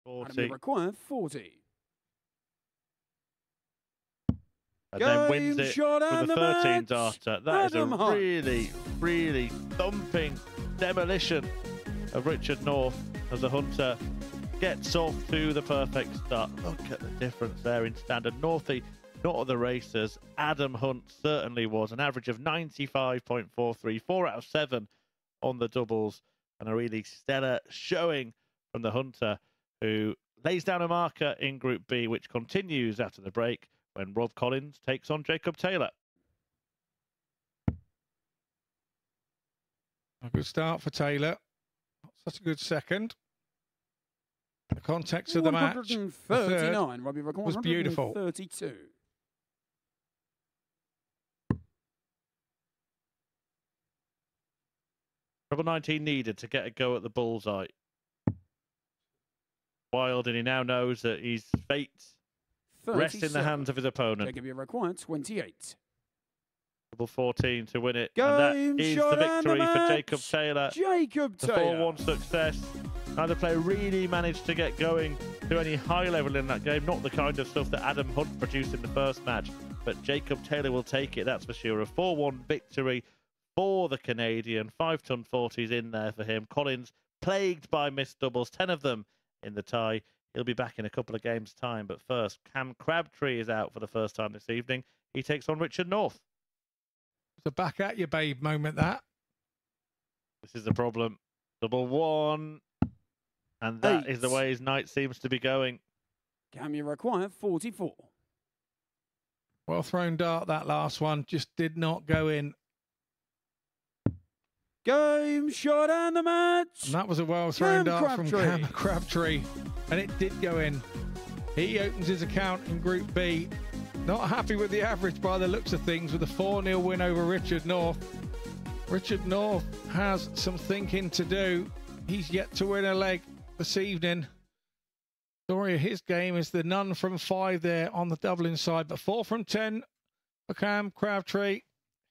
40. Required 40. And then wins it shot with and the the 13 match. darter. That is a Adam Hunt. really, really thumping demolition of Richard North as the Hunter gets off to the perfect start. Look at the difference there in standard. Northie, not of the racers. Adam Hunt certainly was. An average of 95.43, 4 out of 7 on the doubles, and a really stellar showing from the Hunter, who lays down a marker in Group B, which continues after the break when Rob Collins takes on Jacob Taylor. A good start for Taylor. Not such a good second. The context of the match, 139. Robbie Record, was beautiful. 132. Treble 19 needed to get a go at the bullseye. Wild, and he now knows that his fate rests in the hands of his opponent. Jacob, you require 28. Treble 14 to win it. Game, and that is the victory the for Jacob Taylor. Jacob The Taylor. 4-1 success. Neither player really managed to get going to any high level in that game. Not the kind of stuff that Adam Hunt produced in the first match. But Jacob Taylor will take it, that's for sure. A 4-1 victory for the Canadian. 5-ton 40s in there for him. Collins plagued by missed doubles, 10 of them in the tie. He'll be back in a couple of games' time. But first, Cam Crabtree is out for the first time this evening. He takes on Richard North. It's a back at you, babe moment, that. This is the problem. Double 1. And that is the way his night seems to be going. Cam, you require 44. Well thrown dart, that last one. Just did not go in. Game, shot, and the match. And that was a well thrown dart from Cam Crabtree. And it did go in. He opens his account in Group B. Not happy with the average by the looks of things, with a 4-0 win over Richard North. Richard North has some thinking to do. He's yet to win a leg this evening. Story of his game is the none from 5 there on the Dublin side, but 4 from 10 for Cam Crabtree.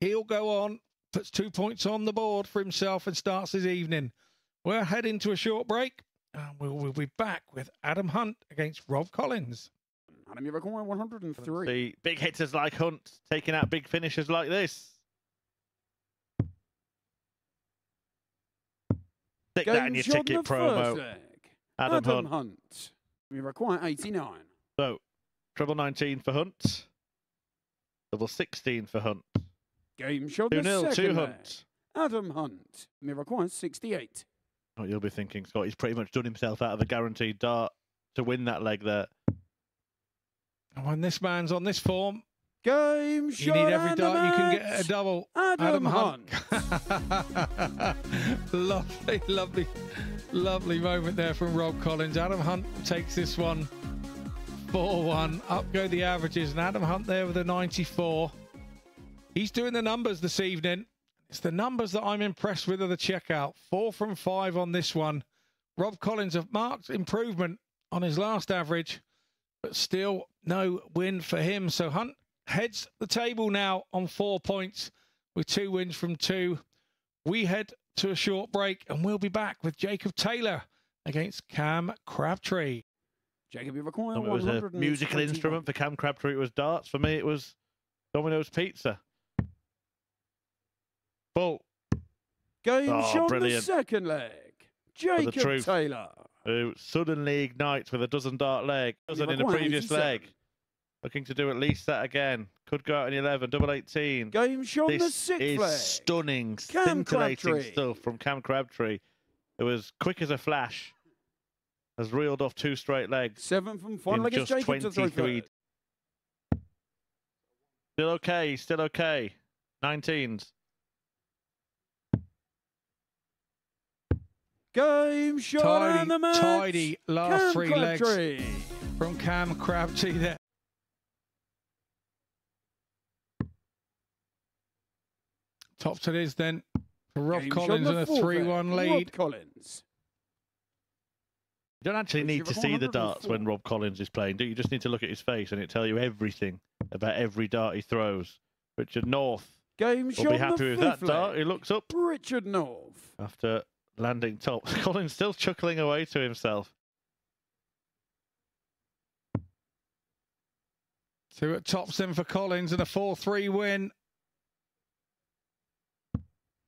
He'll go on, puts 2 points on the board for himself and starts his evening. We're heading to a short break, and we'll be back with Adam Hunt against Rob Collins. Adam, you require 103. The big hitters like Hunt taking out big finishers like this. Stick that in your ticket promo. Adam Hunt. We require 89. So, treble 19 for Hunt. Double 16 for Hunt. Game shot 2-0 to Hunt. Adam Hunt. We require 68. Oh, you'll be thinking, Scott, he's pretty much done himself out of a guaranteed dart to win that leg there. And when this man's on this form, game you need every dart you can get a double. Adam Hunt. Lovely, lovely, lovely moment there from Rob Collins. Adam Hunt takes this one 4-1. Up go the averages, and Adam Hunt there with a 94. He's doing the numbers this evening. It's the numbers that I'm impressed with of the checkout. 4 from 5 on this one. Rob Collins have marked improvement on his last average, but still no win for him. So Hunt heads the table now on 4 points with 2 wins from 2. We head to a short break, and we'll be back with Jacob Taylor against Cam Crabtree. Jacob, you require it was a musical instrument. For Cam Crabtree, it was darts. For me, it was Domino's Pizza. Full. Game shot brilliant. The second leg. Jacob Taylor. Who suddenly ignites with a dozen dart leg. Dozen in the previous 87. leg. Looking to do at least that again. Could go out in 11. Double 18. Game shot the sixth leg. This is stunning, Cam scintillating Crabtree. stuff from Cam Crabtree. It was quick as a flash. Has reeled off 2 straight legs. 7 from 5 against Jacob to 23. Still okay, still okay. 19s. Game shot and the match. Tidy last Cam 3 Crabtree. legs from Cam Crabtree there. Tops it is then for Rob Collins in a 3-1 lead. Rob Collins. You don't actually need to see the darts when Rob Collins is playing, do you? You just need to look at his face and it tell you everything about every dart he throws. Richard North Game will shot be happy with that dart. He looks up. Richard North. After landing top. Collins still chuckling away to himself. Two at topsten for Collins and a 4-3 win.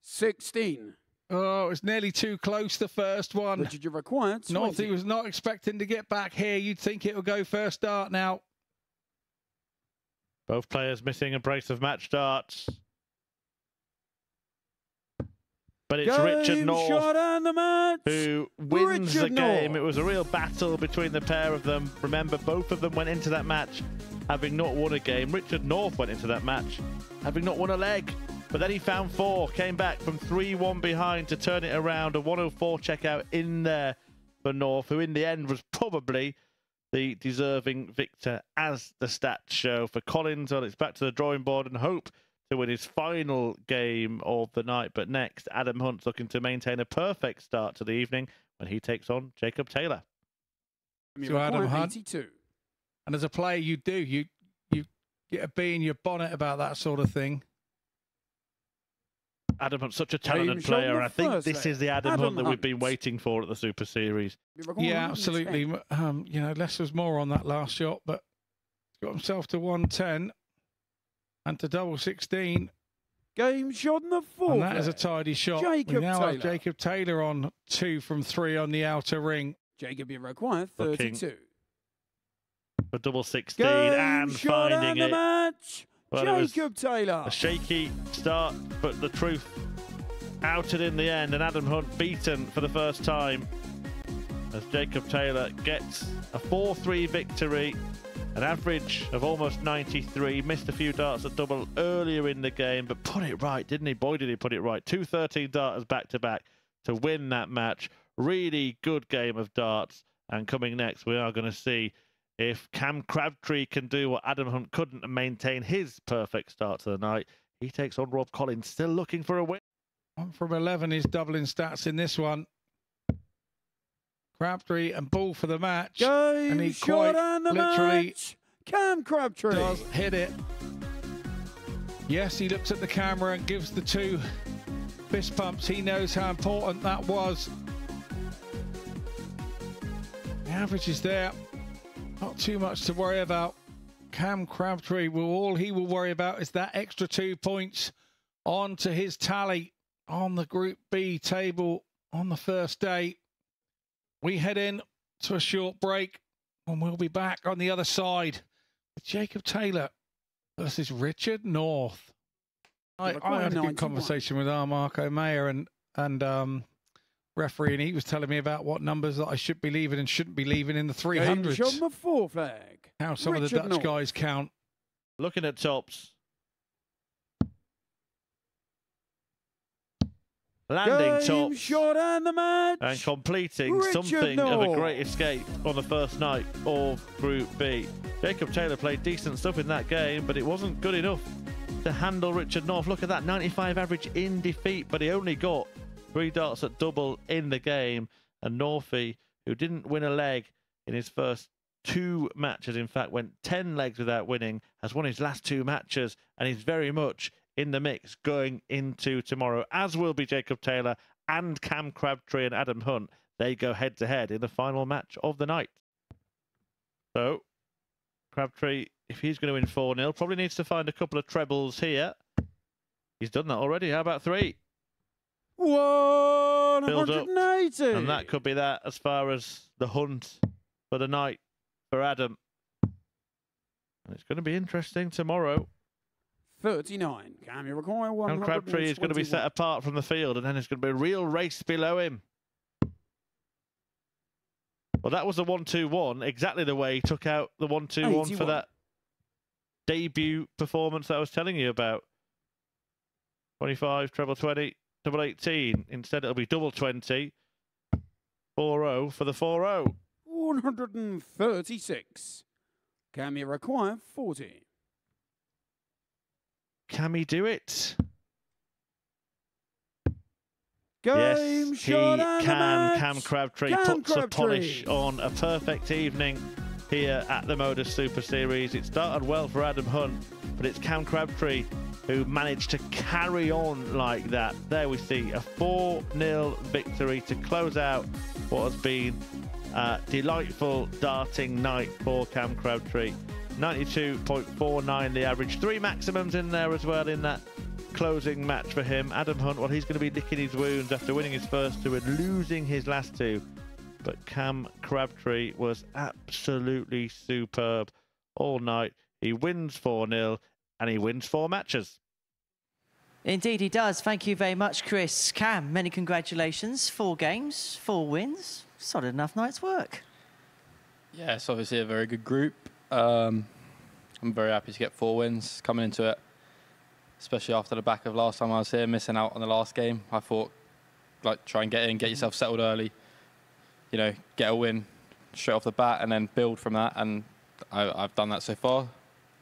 16. Oh, it's nearly too close, the first one. Richard, you required 20. Northie was not expecting to get back here. You'd think it would go first start now. Both players missing a brace of match starts. But it's Richard North who wins the game. It was a real battle between the pair of them. Remember, both of them went into that match having not won a game. Richard North went into that match having not won a leg. But then he found 4, came back from 3-1 behind to turn it around. A 104 checkout in there for North, who in the end was probably the deserving victor, as the stats show. For Collins, well, it's back to the drawing board and hope to win his final game of the night. But next, Adam Hunt's looking to maintain a perfect start to the evening when he takes on Jacob Taylor. So Adam Hunt, 82. And as a player, you get a bee in your bonnet about that sort of thing. Adam Hunt's such a talented player, and I think this is the Adam Hunt that we've been waiting for at the Super Series. Yeah, absolutely. You know, less was more on that last shot, but he's got himself to 110 and to double 16. Game shot in the 4th. And that is a tidy shot. Jacob we now Taylor. have Jacob Taylor on 2 from 3 on the outer ring. Jacob, you require 32. For double 16 and finding it. Match. Well, Jacob Taylor. A shaky start, but the truth outed in the end, and Adam Hunt beaten for the first time as Jacob Taylor gets a 4-3 victory, an average of almost 93. Missed a few darts at double earlier in the game, but put it right, didn't he? Boy, did he put it right. 2 13 darters back-to-back to win that match. Really good game of darts. And coming next, we are going to see if Cam Crabtree can do what Adam Hunt couldn't and maintain his perfect start to the night. He takes on Rob Collins, still looking for a win. 1 from 11 is doubling stats in this one. Crabtree and ball for the match. Game and he shot quite and the literally match. Cam Crabtree does hit it. Yes, he looks at the camera and gives the 2 fist pumps. He knows how important that was. The average is there. Not too much to worry about. Cam Crabtree, all he will worry about is that extra 2 points onto his tally on the Group B table on the first day. We head in to a short break and we'll be back on the other side with Jacob Taylor versus Richard North. I had a good conversation with our Marco Mayer and referee, and he was telling me about what numbers that I should be leaving and shouldn't be leaving in the 300s. Game shot the 4 flag. How some of the Dutch guys count. Looking at tops. Landing tops. Shot and the match. And completing something of a great escape on the first night of Group B. Jacob Taylor played decent stuff in that game, but it wasn't good enough to handle Richard North. Look at that, 95 average in defeat, but he only got 3 darts at double in the game. And Northie, who didn't win a leg in his first 2 matches, in fact went 10 legs without winning, has won his last 2 matches and he's very much in the mix going into tomorrow, as will be Jacob Taylor and Cam Crabtree and Adam Hunt. They go head-to-head in the final match of the night. So, Crabtree, if he's going to win 4-0, probably needs to find a couple of trebles here. He's done that already. How about 3? 180. And that could be that as far as the hunt for the night for Adam. And it's going to be interesting tomorrow. 39. Cam, you require 121. And Crabtree is going to be set apart from the field, and then it's going to be a real race below him. Well, that was a 1-2-1, exactly the way he took out the 1-2-1 for that debut performance that I was telling you about. 25, treble 20, double 18. Instead, it'll be double 20. 4-0 for the 4-0. 136. Cam, you require 40. Can he do it? Game yes, shot he can. Cam Crabtree puts a polish Crabtree on a perfect evening here at the MODUS Super Series. It started well for Adam Hunt, but it's Cam Crabtree who managed to carry on like that. There we see a 4-0 victory to close out what has been a delightful darting night for Cam Crabtree. 92.49 the average. 3 maximums in there as well in that closing match for him. Adam Hunt, well, he's going to be licking his wounds after winning his first 2 and losing his last 2. But Cam Crabtree was absolutely superb all night. He wins 4-0 and he wins 4 matches. Indeed he does. Thank you very much, Chris. Cam, many congratulations. 4 games, 4 wins. Solid enough night's work. Yeah, it's obviously a very good group. I'm very happy to get 4 wins coming into it, especially after the back of last time I was here, missing out on the last game. I thought, like, try and get in, get yourself settled early, you know, get a win straight off the bat and then build from that, and I've done that so far.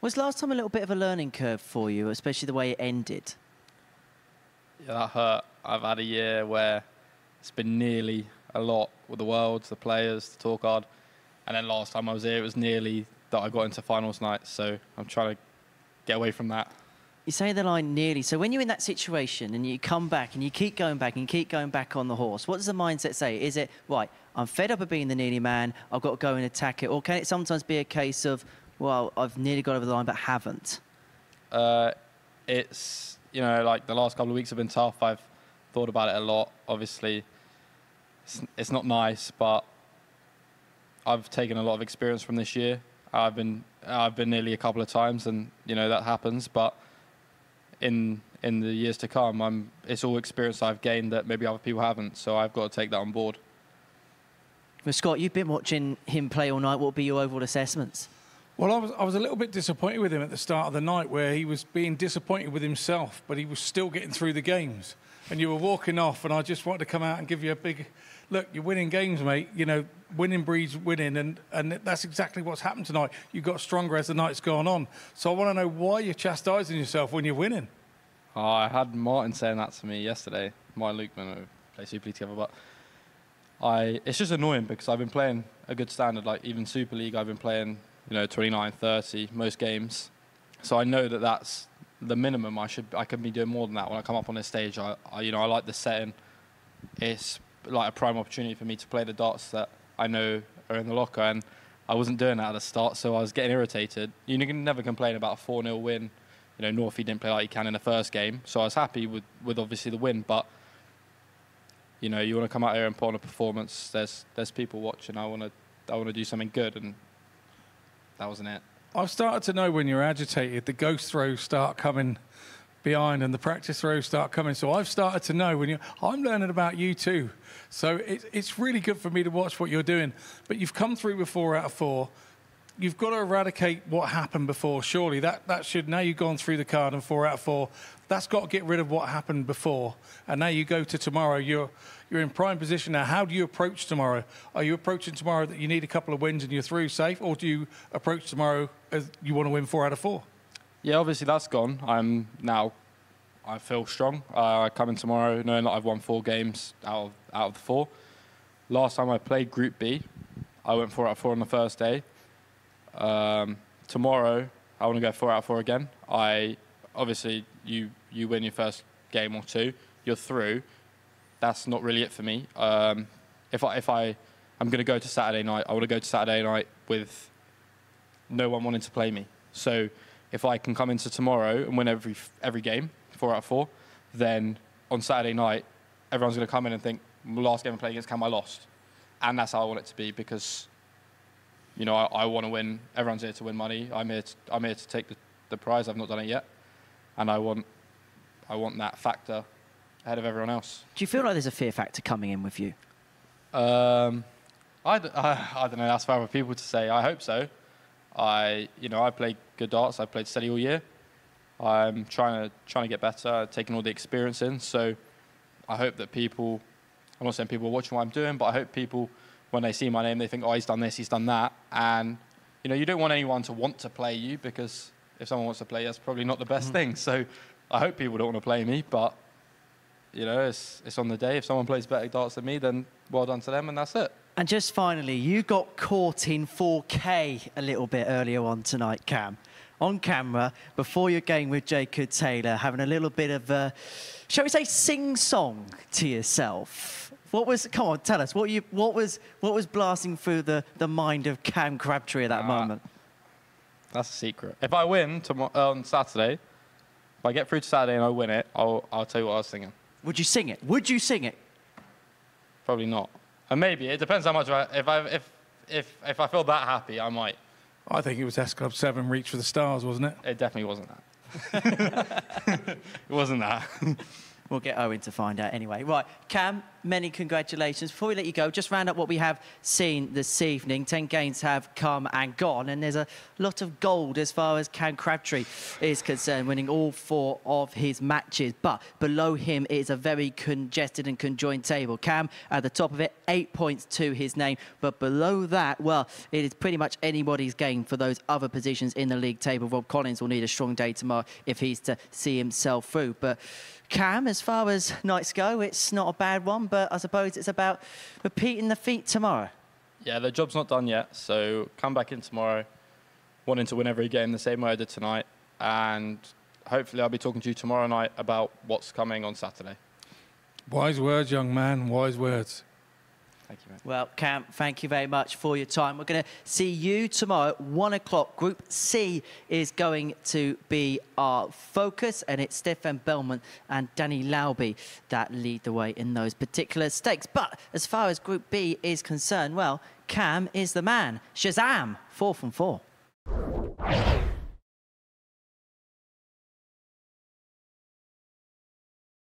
Was last time a little bit of a learning curve for you, especially the way it ended? Yeah, that hurt. I've had a year where it's been nearly a lot with the Worlds, the players, the tour card, and then last time I was here, it was nearly that I got into finals night, so I'm trying to get away from that. You say the line nearly. So when you're in that situation and you come back and you keep going back and you keep going back on the horse, what does the mindset say? Is it, right, I'm fed up of being the nearly man, I've got to go and attack it? Or can it sometimes be a case of, well, I've nearly got over the line but haven't? It's, you know, like the last couple of weeks have been tough. I've thought about it a lot. Obviously, it's not nice, but I've taken a lot of experience from this year. I've been nearly a couple of times, and you know that happens. But in the years to come, it's all experience I've gained that maybe other people haven't. So I've got to take that on board. Well, Scott, you've been watching him play all night. What would be your overall assessments? Well, I was a little bit disappointed with him at the start of the night, where he was being disappointed with himself, but he was still getting through the games. And you were walking off, and I just wanted to come out and give you a big look. You're winning games, mate. You know, winning breeds winning, and that's exactly what's happened tonight. You got stronger as the night's gone on. So I want to know why you're chastising yourself when you're winning. Oh, I had Martin saying that to me yesterday. Martin Lukeman, we play Super League together, but it's just annoying because I've been playing a good standard. Like even Super League, I've been playing, you know, 29, 30 most games. So I know that that's the minimum. I could be doing more than that when I come up on this stage. I like the setting. It's like a prime opportunity for me to play the darts that I know are in the locker, and I wasn't doing that at the start, so I was getting irritated. You can never complain about a 4-0 win. You know, Northie didn't play like he can in the first game, so I was happy with obviously the win. But you know, you want to come out here and put on a performance. There's people watching. I want to do something good, and that wasn't it. I've started to know when you're agitated, the ghost throws start coming behind and the practice throws start coming. So I've started to know when I'm learning about you too. So it's really good for me to watch what you're doing. But you've come through with 4 out of 4. You've got to eradicate what happened before. Surely that should, now you've gone through the card and 4 out of 4, that's got to get rid of what happened before. And now you go to tomorrow. You're in prime position now. How do you approach tomorrow? Are you approaching tomorrow that you need a couple of wins and you're through safe, or do you approach tomorrow as you want to win 4 out of 4? Yeah, obviously that's gone. I feel strong. I come in tomorrow knowing that I've won 4 games out of the 4. Last time I played Group B, I went 4 out of 4 on the first day. Tomorrow, I want to go 4 out of 4 again. Obviously, you win your first game or 2, you're through. That's not really it for me. If I'm going to go to Saturday night, I want to go to Saturday night with no one wanting to play me. So if I can come into tomorrow and win every game, 4 out of 4, then on Saturday night, everyone's going to come in and think, last game I played against Cam, I lost. And that's how I want it to be, because you know, I want to win. Everyone's here to win money. I'm here to take the prize. I've not done it yet, and I want that factor ahead of everyone else. Do you feel like there's a fear factor coming in with you? I don't know. That's for other people to say. I hope so. I played good darts. I played steady all year. I'm trying to get better, taking all the experience in. So I hope that people, I'm not saying people are watching what I'm doing, but I hope people, when they see my name, they think, oh, he's done this, he's done that. And, you know, you don't want anyone to want to play you, because if someone wants to play you, that's probably not the best thing. So I hope people don't want to play me, but, you know, it's on the day. If someone plays better darts than me, then well done to them, and that's it. And just finally, you got caught in 4K a little bit earlier on tonight, Cam. On camera, before your game with Jacob Taylor, having a little bit of a, shall we say, sing-song to yourself. What was, come on, tell us, what was blasting through the mind of Cam Crabtree at that moment? That's a secret. If I win on Saturday, if I get through to Saturday and I win it, I'll tell you what I was singing. Would you sing it? Would you sing it? Probably not. And maybe. It depends how much. If I feel that happy, I might. I think it was S Club 7, Reach for the Stars, wasn't it? It definitely wasn't that. It wasn't that. We'll get Owen to find out anyway. Right, Cam, many congratulations. Before we let you go, just round up what we have seen this evening. 10 games have come and gone, and there's a lot of gold as far as Cam Crabtree is concerned, winning all 4 of his matches. But below him is a very congested and conjoined table. Cam at the top of it, 8 points to his name. But below that, well, it is pretty much anybody's game for those other positions in the league table. Rob Collins will need a strong day tomorrow if he's to see himself through. But Cam, as far as nights go, it's not a bad one, but I suppose it's about repeating the feat tomorrow. Yeah, the job's not done yet, so come back in tomorrow, wanting to win every game the same way I did tonight, and hopefully I'll be talking to you tomorrow night about what's coming on Saturday. Wise words, young man, wise words. Thank you, mate. Well, Cam, thank you very much for your time. We're going to see you tomorrow at 1 o'clock. Group C is going to be our focus, and it's Stefan Bellman and Danny Lauby that lead the way in those particular stakes. But as far as Group B is concerned, well, Cam is the man. Shazam, 4 from 4.